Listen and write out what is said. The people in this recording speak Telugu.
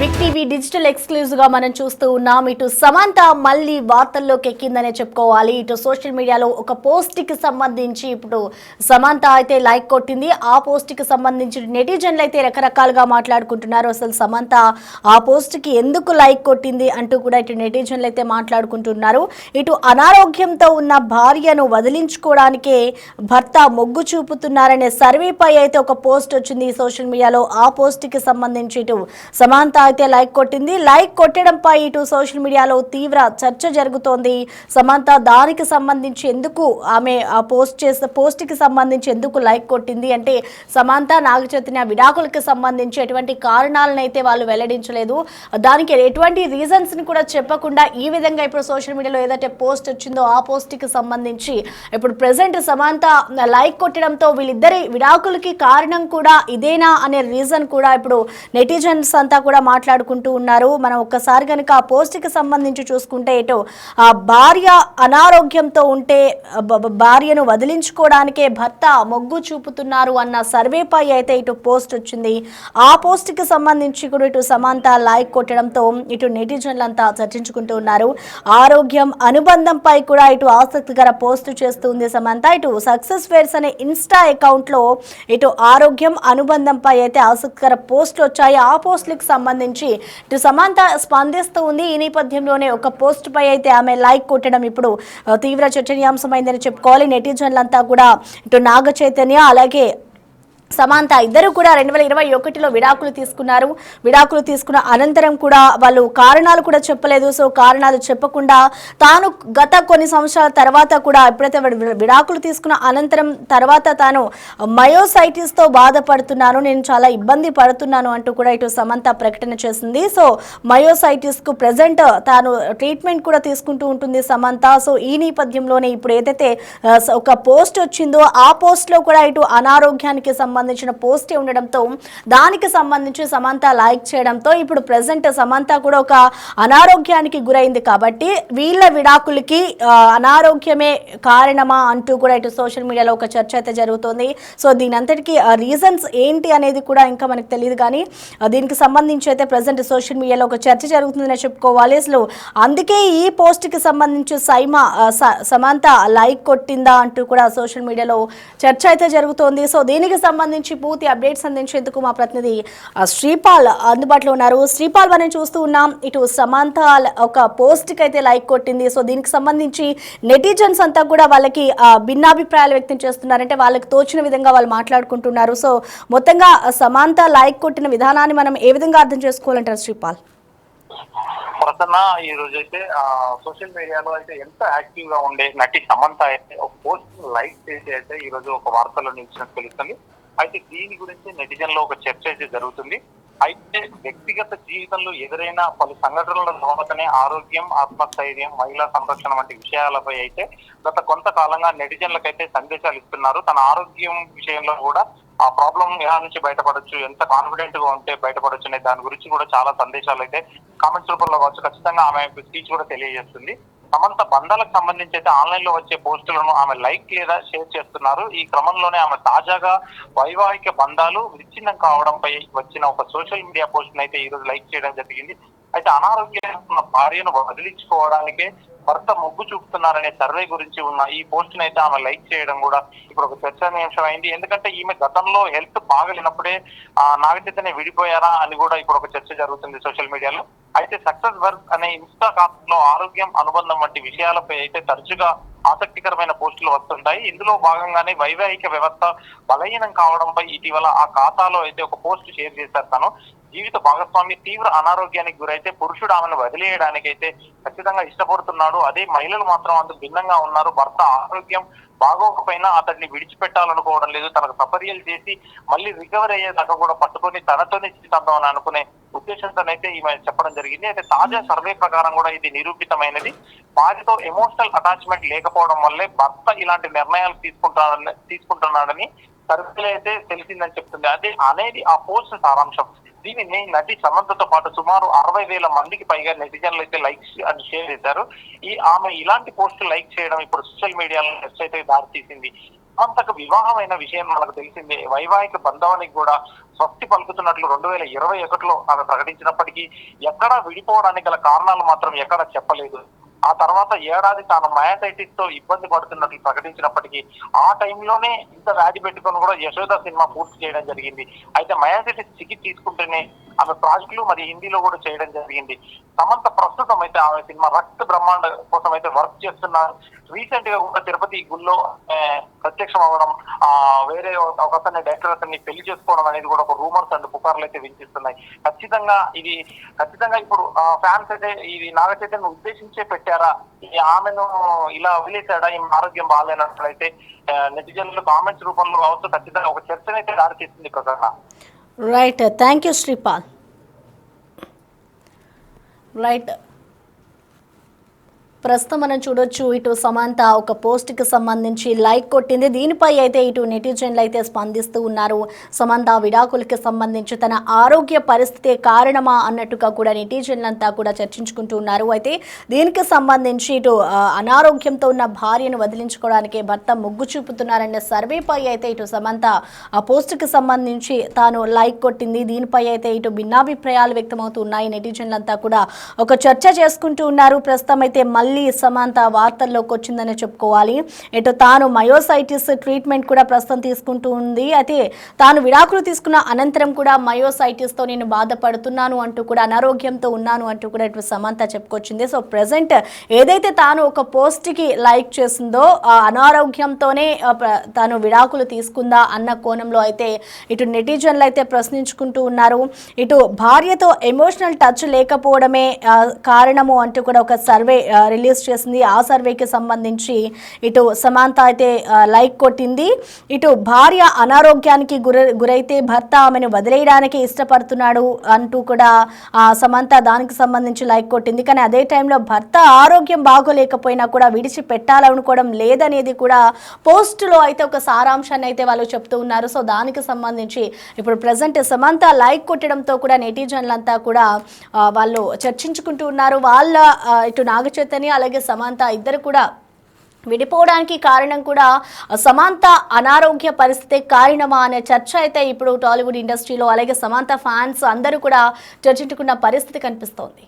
బిగ్ టీవీ డిజిటల్ ఎక్స్క్లూజివ్ గా మనం చూస్తూ ఉన్నాం. ఇటు సమంత మళ్ళీ వార్తల్లోకి ఎక్కిందనే చెప్పుకోవాలి. ఇటు సోషల్ మీడియాలో ఒక పోస్ట్ కి సంబంధించి ఇప్పుడు సమంత అయితే లైక్ కొట్టింది. ఆ పోస్ట్ కి సంబంధించి నెటిజన్లు అయితే రకరకాలుగా మాట్లాడుకుంటున్నారు. అసలు సమంత ఆ పోస్ట్ కి ఎందుకు లైక్ కొట్టింది అంటూ కూడా ఇటు నెటిజన్లు అయితే మాట్లాడుకుంటున్నారు. ఇటు అనారోగ్యంతో ఉన్న భార్యను వదిలించుకోవడానికే భర్త మొగ్గు చూపుతున్నారనే సర్వేపై అయితే ఒక పోస్ట్ వచ్చింది సోషల్ మీడియాలో. ఆ పోస్ట్ కి సంబంధించి ఇటు సమంత అయితే లైక్ కొట్టింది. లైక్ కొట్టడంపై ఇటు సోషల్ మీడియాలో తీవ్ర చర్చ జరుగుతోంది. సమంత దానికి సంబంధించి ఎందుకు ఆమె ఆ పోస్ట్ కి సంబంధించి ఎందుకు లైక్ కొట్టింది అంటే సమంత నాగ చైతన్య విడాకులకు సంబంధించి ఎటువంటి కారణాలను అయితే వాళ్ళు వెల్లడించలేదు. దానికి ఎటువంటి రీజన్స్ ని కూడా చెప్పకుండా ఈ విధంగా ఇప్పుడు సోషల్ మీడియాలో ఏదైతే పోస్ట్ వచ్చిందో ఆ పోస్ట్ కి సంబంధించి ఇప్పుడు ప్రెసెంట్ సమంత లైక్ కొట్టడంతో వీళ్ళిద్దరి విడాకులకి కారణం కూడా ఇదేనా అనే రీజన్ కూడా ఇప్పుడు నెటిజన్స్ అంతా కూడా మాట్లాడుకుంటూ ఉన్నారు. మనం ఒక్కసారి కనుక ఆ పోస్ట్ కి సంబంధించి చూసుకుంటే ఇటు ఆ భార్య అనారోగ్యంతో ఉంటే భార్యను వదిలించుకోవడానికే భర్త మొగ్గు చూపుతున్నారు అన్న సర్వేపై అయితే ఇటు పోస్ట్ వచ్చింది. ఆ పోస్ట్ కి సంబంధించి కూడా ఇటు సమంత లైక్ కొట్టడంతో ఇటు నెటిజన్లంతా చర్చించుకుంటూ ఉన్నారు. ఆరోగ్యం అనుబంధంపై కూడా ఇటు ఆసక్తికర పోస్ట్ చేస్తుంది సమంత. ఇటు సక్సెస్ ఫేర్స్ అనే ఇన్స్టా అకౌంట్ లో ఇటు ఆరోగ్యం అనుబంధంపై అయితే ఆసక్తికర పోస్టులు వచ్చాయి. ఆ పోస్టులకు సంబంధించి ఇటు సమంత స్పందిస్తూ ఉంది. ఈ నేపథ్యంలోనే ఒక పోస్ట్ పై అయితే ఆమె లైక్ కొట్టడం ఇప్పుడు తీవ్ర చర్చనీయాంశమైందని చెప్పుకోవాలి. నెటిజన్లంతా కూడా ఇటు నాగ చైతన్య అలాగే సమంత ఇద్దరు కూడా 2021లో విడాకులు తీసుకున్నారు. విడాకులు తీసుకున్న అనంతరం కూడా వాళ్ళు కారణాలు కూడా చెప్పలేదు. సో కారణాలు చెప్పకుండా తాను గత కొన్ని సంవత్సరాల తర్వాత కూడా ఎప్పుడైతే విడాకులు తీసుకున్న అనంతరం తర్వాత తాను మయోసైటిస్తో బాధపడుతున్నాను, నేను చాలా ఇబ్బంది పడుతున్నాను అంటూ కూడా ఇటు సమంత ప్రకటన చేసింది. సో మయోసైటిస్కు ప్రజెంట్ తాను ట్రీట్మెంట్ కూడా తీసుకుంటూ ఉంటుంది సమంత. సో ఈ నేపథ్యంలోనే ఇప్పుడు ఏదైతే ఒక పోస్ట్ వచ్చిందో ఆ పోస్ట్లో కూడా ఇటు అనారోగ్యానికి సంబంధించిన పోస్టే ఉండడంతో దానికి సంబంధించి సమంత లైక్ చేయడంతో ఇప్పుడు ప్రెసెంట్ సమంత కూడా ఒక అనారోగ్యానికి గురైంది కాబట్టి వీళ్ళ విడాకులకి అనారోగ్యమే కారణమా అంటూ కూడా ఇటు సోషల్ మీడియాలో ఒక చర్చ అయితే జరుగుతోంది. సో దీనంతటికి రీజన్స్ ఏంటి అనేది కూడా ఇంకా మనకు తెలియదు కానీ దీనికి సంబంధించి అయితే ప్రెసెంట్ సోషల్ మీడియాలో ఒక చర్చ జరుగుతుందని చెప్పుకోవాలి. అసలు అందుకే ఈ పోస్ట్కి సంబంధించి సమంత లైక్ కొట్టిందా అంటూ కూడా సోషల్ మీడియాలో చర్చ అయితే జరుగుతోంది. సో దీనికి సంబంధించి పూర్తి అప్డేట్స్ అందించేందుకు మా ప్రతినిధి శ్రీపాల్ అందుబాటులో ఉన్నారు. శ్రీపాల్, మనం చూస్తూ ఉన్నాం ఇటు సమంత ఒక పోస్ట్ కి అయితే లైక్ కొట్టింది. సో దీనికి సంబంధించి నెటిజన్స్ అంతా కూడా వాళ్ళకి భిన్నాభిప్రాయాలు వ్యక్తం చేస్తున్నారంటే వాళ్ళకి తోచిన విధంగా వాళ్ళు మాట్లాడుకుంటున్నారు. సో మొత్తంగా సమంత లైక్ కొట్టిన విధానాన్ని మనం ఏ విధంగా అర్థం చేసుకోవాలంటారు శ్రీపాల్? ప్రసన్న, ఈ రోజు అయితే సోషల్ మీడియాలో అయితే ఎంత యాక్టివ్ గా ఉండే నటి సమంత అయితే ఒక పోస్ట్ లైక్ చేసి అయితే ఈ రోజు ఒక వార్తలో నిలిచినట్టు తెలుస్తుంది. అయితే దీని గురించి నెటిజన్ లో ఒక చర్చ అయితే జరుగుతుంది. అయితే వ్యక్తిగత జీవితంలో ఎదురైన పలు సంఘటనల తర్వాతనే ఆరోగ్యం, ఆత్మస్థైర్యం, మహిళా సంరక్షణ వంటి విషయాలపై అయితే గత కొంతకాలంగా నెటిజన్లకైతే సందేశాలు ఇస్తున్నారు. తన ఆరోగ్యం విషయంలో కూడా ఆ ప్రాబ్లం ఎలా నుంచి బయటపడొచ్చు, ఎంత కాన్ఫిడెంట్ గా ఉంటే బయటపడొచ్చు అనే దాని గురించి కూడా చాలా సందేశాలు అయితే కామెంట్స్ రూపంలో కావచ్చు. ఖచ్చితంగా ఆమె స్పీచ్ కూడా తెలియజేస్తుంది. సమంత బంధాలకు సంబంధించి అయితే ఆన్లైన్ లో వచ్చే పోస్టులను ఆమె లైక్ లేదా షేర్ చేస్తున్నారు. ఈ క్రమంలోనే ఆమె తాజాగా వైవాహిక బంధాలు విచ్ఛిన్నం కావడంపై వచ్చిన ఒక సోషల్ మీడియా పోస్ట్ అయితే ఈ రోజు లైక్ చేయడం జరిగింది. అయితే అనారోగ్యంగా భార్యను వదిలించుకోవడానికే భర్త మొగ్గు చూపుతున్నారనే సర్వే గురించి ఉన్న ఈ పోస్ట్ అయితే ఆమె లైక్ చేయడం కూడా ఇప్పుడు ఒక చర్చనీయాంశం అయింది. ఎందుకంటే ఈమె గతంలో హెల్త్ బాగలేనప్పుడే నాగ చైతన్య విడిపోయారా అని కూడా ఇప్పుడు ఒక చర్చ జరుగుతుంది సోషల్ మీడియాలో. అయితే సక్సెస్ వర్క్ అనే ఇన్స్టా ఖాతాలో ఆరోగ్యం, అనుబంధం వంటి విషయాలపై అయితే తరచుగా ఆసక్తికరమైన పోస్టులు వస్తుంటాయి. ఇందులో భాగంగానే వైవాహిక వ్యవస్థ బలహీనం కావడంపై ఇటీవల ఆ ఖాతాలో అయితే ఒక పోస్ట్ షేర్ చేశారు. తను జీవిత భాగస్వామి తీవ్ర అనారోగ్యానికి గురైతే పురుషుడు ఆమెను వదిలేయడానికి అయితే ఖచ్చితంగా ఇష్టపడుతున్నాడు. అదే మహిళలు మాత్రం అందుకు భిన్నంగా ఉన్నారు. భర్త ఆరోగ్యం బాగోకపోయినా అతన్ని విడిచిపెట్టాలనుకోవడం లేదు. తనకు సపర్యలు చేసి మళ్ళీ రికవర్ అయ్యేదాకా కూడా పట్టుకొని తనతోనే జీవితాన్ని అనుకునే ఉద్దేశంతోనైతే ఈమె చెప్పడం జరిగింది. అయితే తాజా సర్వే ప్రకారం కూడా ఇది నిరూపితమైనది. భార్యతో ఎమోషనల్ అటాచ్మెంట్ లేకపోవడం వల్లే భర్త ఇలాంటి నిర్ణయాలు తీసుకుంటున్నాడని సర్వేలో అయితే తెలిసిందని చెప్తుంది. అదే అనేది ఆ పోస్ట్ సారాంశం. దీనిని నటి సమంతతో పాటు సుమారు 60,000 మందికి పైగా నెటిజన్లు అయితే లైక్స్ అని షేర్ చేశారు. ఆమె ఇలాంటి పోస్టులు లైక్ చేయడం ఇప్పుడు సోషల్ మీడియాలో చర్చ అయితే దారితీసింది. సమంతకు వివాహమైన విషయం మనకు తెలిసిందే. వైవాహిక బంధానికి కూడా స్వస్తి పలుకుతున్నట్లు 2021లో ఆమె ప్రకటించినప్పటికీ ఎక్కడా విడిపోవడానికి గల కారణాలు మాత్రం ఎక్కడ చెప్పలేదు. ఆ తర్వాత ఏడాది తాను మయాసైటిస్ తో ఇబ్బంది పడుతున్నట్లు ప్రకటించినప్పటికీ ఆ టైంలోనే ఇంత వ్యాధి పెట్టుకొని కూడా యశోద సినిమా పూర్తి చేయడం జరిగింది. అయితే మయాసైటిస్ చికిత్స తీసుకుంటేనే ఆమె ప్రాజెక్టులు మరి హిందీలో కూడా చేయడం జరిగింది. సమంత ప్రస్తుతం అయితే ఆమె సినిమా రక్త బ్రహ్మాండ కోసం అయితే వర్క్ చేస్తున్నారు. రీసెంట్ గా కూడా తిరుపతి గుళ్ళో ప్రత్యక్షం అవ్వడం, వేరే ఒక అతన్ని డైరెక్టర్ అతన్ని పెళ్లి చేసుకోవడం అనేది కూడా ఒక రూమర్స్ అండ్ పుకార్లు అయితే వినిపిస్తున్నాయి. ఖచ్చితంగా ఇప్పుడు ఫ్యాన్స్ అయితే ఇది నాగ చైతన్య ఉద్దేశించే పెట్టారా, ఆమెను ఇలా వదిలేశాడా, ఈమె ఆరోగ్యం బాగాలేనట్లయితే నెటిజన్లు కామెంట్స్ రూపంలో కావచ్చు ఖచ్చితంగా ఒక చర్చనైతే దారితీస్తుంది Prasanna. Right, thank you Sripal. Right, ప్రస్తుతం మనం చూడొచ్చు ఇటు సమంత ఒక పోస్ట్కి సంబంధించి లైక్ కొట్టింది. దీనిపై అయితే ఇటు నెటిజన్లు అయితే స్పందిస్తూ ఉన్నారు. సమంత విడాకులకి సంబంధించి తన ఆరోగ్య పరిస్థితి కారణమా అన్నట్టుగా కూడా నెటిజన్లంతా కూడా చర్చించుకుంటూ ఉన్నారు. అయితే దీనికి సంబంధించి ఇటు అనారోగ్యంతో ఉన్న భార్యను వదిలించుకోవడానికి భర్త మొగ్గు చూపుతున్నారనే సర్వేపై అయితే ఇటు సమంత ఆ పోస్ట్కి సంబంధించి తాను లైక్ కొట్టింది. దీనిపై అయితే ఇటు భిన్నాభిప్రాయాలు వ్యక్తమవుతూ ఉన్నాయి. నెటిజన్లంతా కూడా ఒక చర్చ చేసుకుంటూ ఉన్నారు. ప్రస్తుతం అయితే మళ్ళీ సమంత వార్తల్లోకి వచ్చిందని చెప్పుకోవాలి. ఇటు తాను మయోసైటిస్ ట్రీట్మెంట్ కూడా ప్రస్తుతం తీసుకుంటూ ఉంది. అయితే తాను విడాకులు తీసుకున్న అనంతరం కూడా మయోసైటిస్తో నేను బాధపడుతున్నాను అంటూ కూడా అనారోగ్యంతో ఉన్నాను అంటూ కూడా ఇటు సమంత చెప్పుకొచ్చింది. సో ప్రజెంట్ ఏదైతే తాను ఒక పోస్ట్కి లైక్ చేసిందో ఆ అనారోగ్యంతోనే తాను విడాకులు తీసుకుందా అన్న కోణంలో అయితే ఇటు నెటిజన్లు అయితే ప్రశ్నించుకుంటూ ఉన్నారు. ఇటు భార్యతో ఎమోషనల్ టచ్ లేకపోవడమే కారణము అంటూ కూడా ఒక సర్వే రిలీజ్ చేసింది. ఆ సర్వేకి సంబంధించి ఇటు సమంత అయితే లైక్ కొట్టింది. ఇటు భార్య అనారోగ్యానికి గురైతే భర్త ఆమెను వదిలేయడానికి ఇష్టపడుతున్నాడు అంటూ కూడా సమంత దానికి సంబంధించి లైక్ కొట్టింది. కానీ అదే టైంలో భర్త ఆరోగ్యం బాగోలేకపోయినా కూడా విడిచిపెట్టాలనుకోవడం లేదనేది కూడా పోస్టులో అయితే ఒక సారాంశాన్ని అయితే వాళ్ళు చెప్తూ ఉన్నారు. సో దానికి సంబంధించి ఇప్పుడు ప్రజెంట్ సమంత లైక్ కొట్టడంతో కూడా నెటిజన్లంతా కూడా వాళ్ళు చర్చించుకుంటూ ఉన్నారు. వాళ్ళ ఇటు నాగ చైతన్య అలాగే సమంత ఇద్దరు కూడా విడిపోవడానికి కారణం కూడా సమంత అనారోగ్య పరిస్థితి కారణమా అనే చర్చ అయితే ఇప్పుడు టాలీవుడ్ ఇండస్ట్రీలో అలాగే సమంత ఫ్యాన్స్ అందరూ కూడా చర్చించుకున్న పరిస్థితి కనిపిస్తోంది.